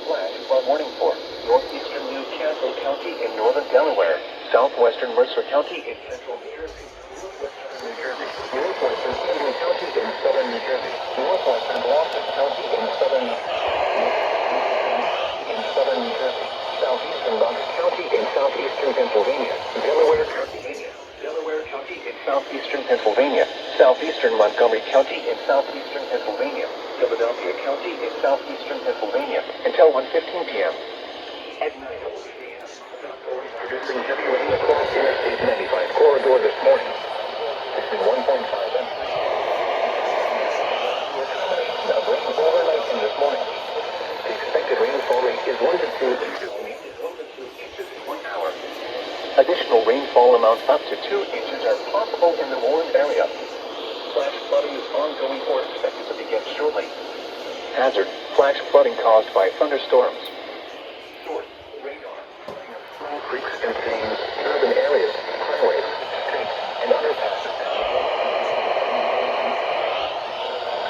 flash flood warning for northeastern New Castle County in northern Delaware, southwestern Mercer County in central New Jersey, northwestern New Jersey, northwestern Cleveland County in southern New Jersey, northwestern Gloucester County in southern New Jersey, southeastern Roberts County in southeastern Pennsylvania, Delaware County in southeastern Pennsylvania, southeastern Montgomery County in southeastern Pennsylvania, Philadelphia County in southeastern Pennsylvania, until 1:15 p.m. At 9:00 a.m., producing heavy rain across Interstate 95 corridor this morning. This is 1.5 inches. Now rain overnight in this morning. The expected rainfall rate is 1 to 2 inches. In 1 hour. Additional rainfall amounts up to 2 inches are possible in the warned area. Flash flooding is ongoing or expected to begin shortly. Hazard: flash flooding caused by thunderstorms. Source: radar. Small creeks contain urban areas, highways, streets, and underpasses.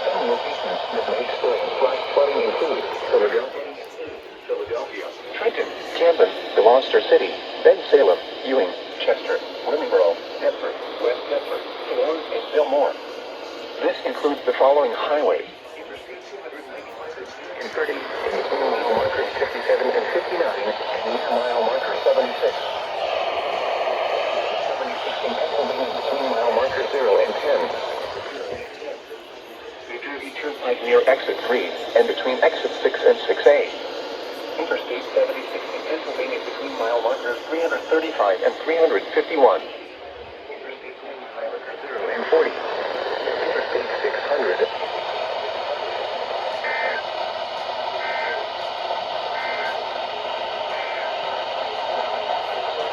Some locations that may experience flash flooding include Philadelphia, Trenton, Camden, Gloucester City, Bensalem, Ewing, Chester, Willingboro, Deptford, West Deptford, Lawrence, and Fillmore. This includes the following highways: Interstate 295 and 30 in between mile markers 57 and 59 and near mile marker 76. 76 in Pennsylvania between mile markers 0 and 10. New Jersey Turnpike near exit 3 and between exit 6 and 6A. Interstate 76 in Pennsylvania between mile markers 335 and 351.